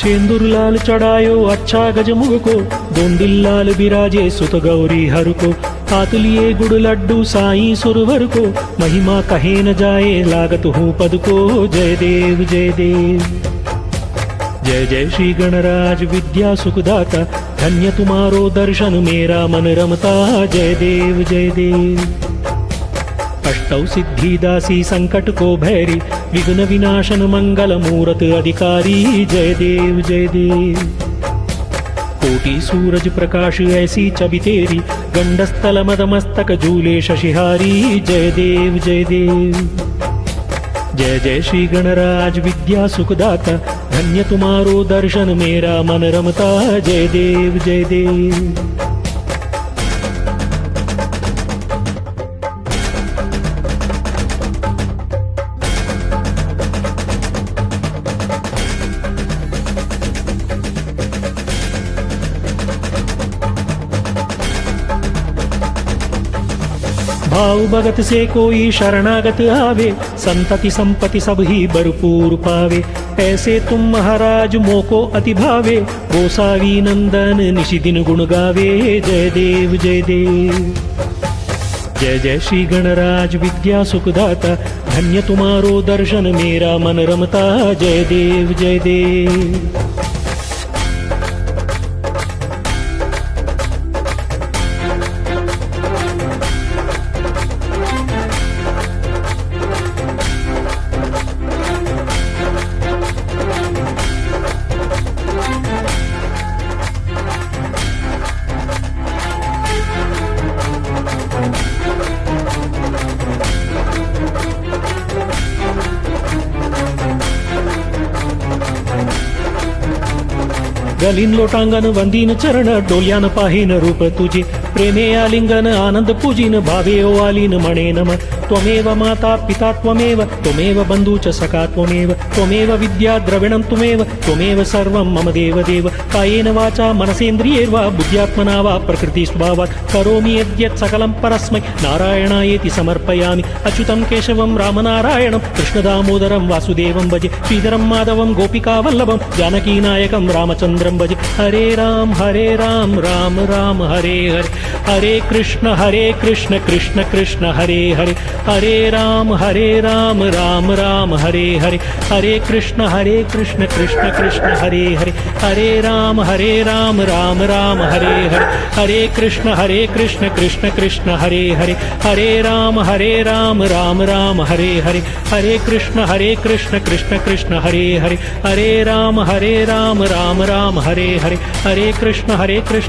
शेंदूर लाल चढ़ायो अच्छा गजमुख को, दोंदिल बिराजे सुत गौरी हर को। हाथ लिए गुड़ लड्डू साईं सुरवर को, महिमा कहे न जाए लागत हूँ पद को। जय देव जय देव। जय जय श्री गणराज विद्या सुखदाता, धन्य तुम्हारो दर्शन मेरा मन रमता। जय देव जय देव। अष्टौ सिद्धि दासी संकट को भैरी, विघ्न विनाशन मंगल मूरत अधिकारी। जय देव जय देव। कोटि सूरज प्रकाश ऐसी छवि तेरी, गंडस्थल मदमस्तक झूले शशिहारी। जय देव जय देव। जय जय श्री गणराज विद्या सुखदाता, धन्य तुम्हारो दर्शन मेरा मन रमता। जय देव जय देव। भाव भगत से कोई शरणागत आवे, संतति संपत्ति सब ही भरपूर पावे। ऐसे तुम महाराज मोको अति भावे, गोसावी नंदन निशिदिन गुण गावे। जय देव जय देव। जय जय श्री गणराज विद्या सुखदाता, धन्य तुम्हारो दर्शन मेरा मन रमता। जय देव जय देव। गलीन लोटांगण वंदीन चरण, डोल्यान पाहीन रूप तुझे। प्रेमे आलिंगन आनंद पूजिन, भावे ओवालीन मणे नम। त्वमेव माता पिता त्वमेव, त्वमेव बंधु च सखा त्वमेव। त्वमेव विद्या द्रविणं त्वमेव, त्वमेव सर्वं मम देव देव। कायेन वाचा मनसेन्द्रियैर्वा, बुद्ध्यात्मना वा प्रकृति स्वभावात् करोमि यद्यत् सकलं परस्मै नारायणायेति समर्पयामि। अच्युतं केशवं रामनारायणं, कृष्णदामोदरं वासुदेवं भजे। श्रीधरं माधवं गोपिकावल्लभं, जानकीनायकं रामचन्द्रं भजे। हरे राम राम राम हरे हरे। हरे कृष्ण कृष्ण कृष्ण हरे हरे। हरे राम राम राम हरे हरे। हरे कृष्ण कृष्ण कृष्ण हरे हरे। हरे राम राम राम हरे हरे। हरे कृष्ण कृष्ण कृष्ण हरे हरे। हरे राम राम राम हरे हरे। हरे कृष्ण कृष्ण कृष्ण हरे हरे। हरे राम राम राम हरे हरे। हरे कृष्ण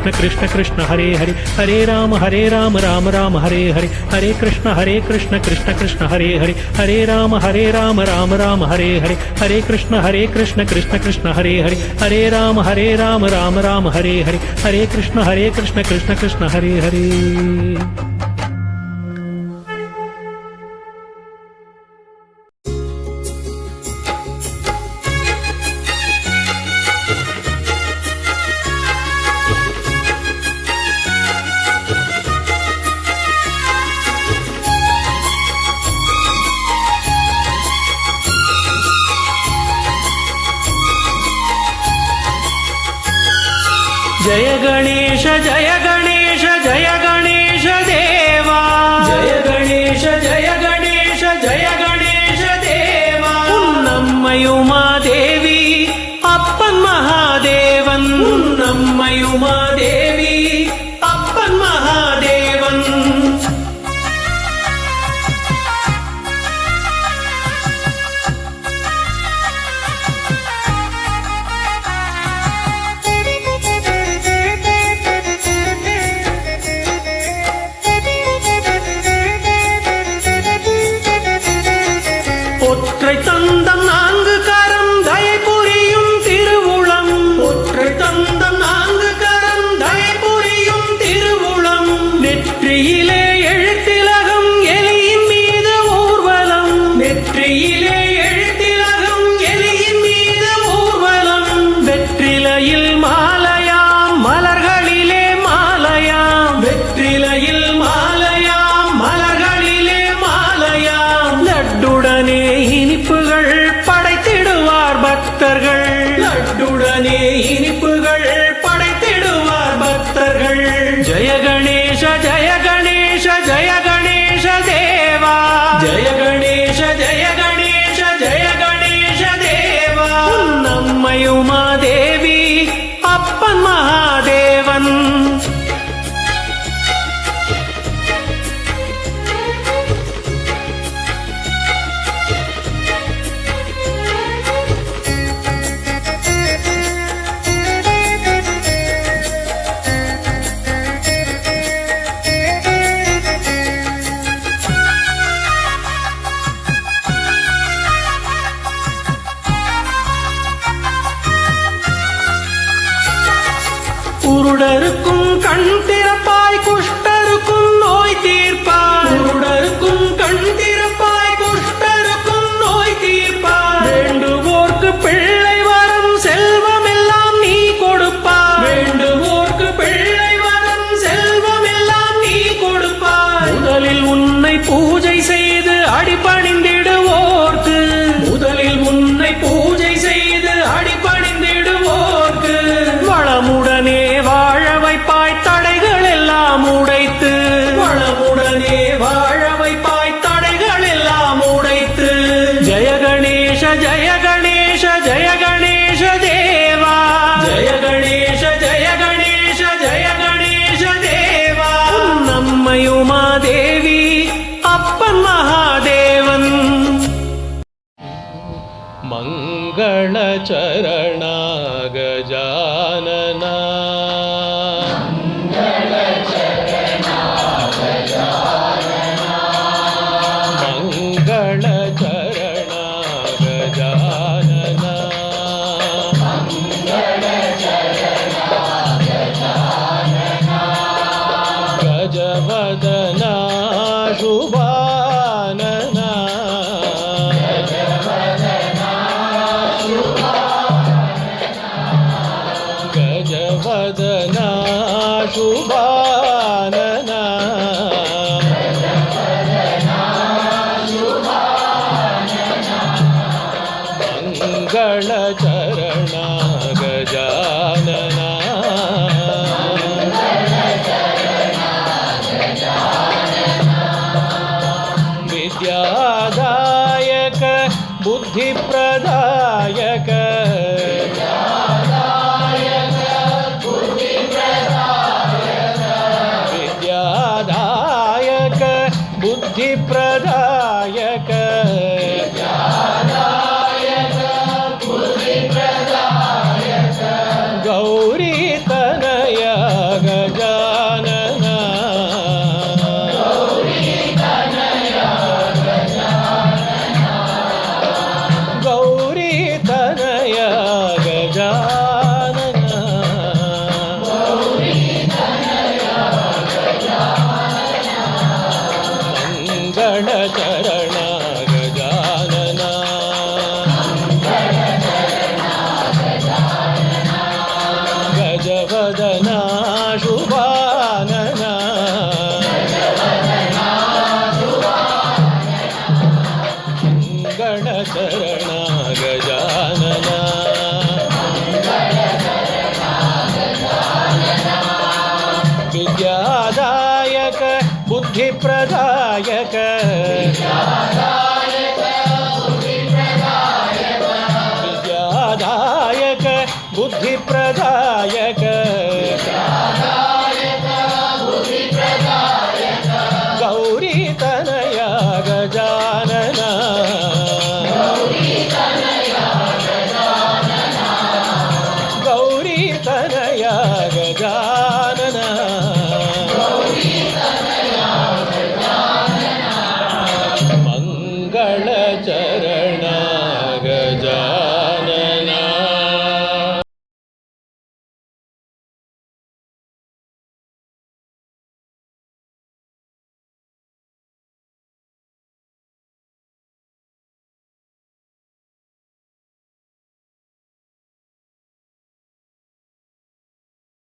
कृष्ण कृष्ण हरे हरे। हरे राम राम राम हरे हरे। हरे कृष्ण कृष्ण कृष्ण हरे हरे। हरे राम राम राम हरे हरे। हरे कृष्ण कृष्ण कृष्ण हरे हरे। हरे राम राम राम हरे हरे। हरे कृष्ण कृष्ण कृष्ण हरे हरे। जय गणेश जय गणेश जय गणेश देवा। जय गणेश जय गणेश जय गणेश देवा। उन्नम्मयुमा देवी अप्पन महादेवन। उन्नम्मयुमा देवी अप्पन महादेवन। குருடருக்கும் கண் திறப்பாய் குஷ்டருக்கும் நோய் தீர்ப்பாய். குருடருக்கும் கண் திறப்பாய் குஷ்டருக்கும் நோய் தீர்ப்பாய். வேண்டுவோர்க்கு பிள்ளை வரம் செல்வம் எல்லாம் நீ கொடுப்பாய். வேண்டுவோர்க்கு பிள்ளை வரம் செல்வம் எல்லாம் நீ கொடுப்பாய். முதலில் உன்னை பூஜை செய்து அடிபணிந்திடுவோர்க்கு. முதலில் உன்னை பூஜை செய்து அடிபணிந்திடுவோர்க்கு வளமுடனே வாழ வைப்பாய் தடைகள் எல்லாம் உடைத்து. வளமுடனே வாழ வைப்பாய் தடைகள் எல்லாம் உடைத்து. ஜெய கணேஷ ஜெய கணேஷ ஜெய கணேஷ தேவா. ஜெய கணேஷ ஜெய கணேஷ ஜெய கணேஷ தேவா. நம்மையுமாதேவி அப்பன் மகாதேவன். ಮಂಗಳ ಚರಣ ಗಜಾನನ. ಮಂಗಳ ಚರಣ ಗಜಾನನ. ಮಂಗಳ ಚರಣ ಗಜಾನನ. ಮಂಗಳ ಚರಣ ಗಜಾನನ. ಗಜವದನ ಶುಭಾನನ. ಗಜವದನ ಶುಭಾನನ. ಮಂಗಳ ಚರಣ ಗಜಾನನ. ವಿದ್ಯಾದಾಯಕ ಬುದ್ಧಿಪ್ರದಾಯಕ. ವಿದ್ಯಾದಾಯಕ ಬುದ್ಧಿಪ್ರದಾಯಕ. ಗೌರಿ ತನಯ ಗಜಾನನ. ಗೌರಿ ತನಯ ಗಜಾನನ. ಮಂಗಳ ಚರಣ ಗಜಾನನ. ಗಜವದನ ಶುಭಾನನ. ಮಂಗಳ ಚರಣ ಗಜಾನನ. ವಿದ್ಯಾದಾಯಕ ಬುದ್ಧಿಪ್ರದಾಯಕ. ವಿದ್ಯಾದಾಯಕ ಬುದ್ಧಿಪ್ರದಾಯಕ. ಗೌರಿ ತನಯ ಗಜಾನನ. ಗೌರಿ ತನಯ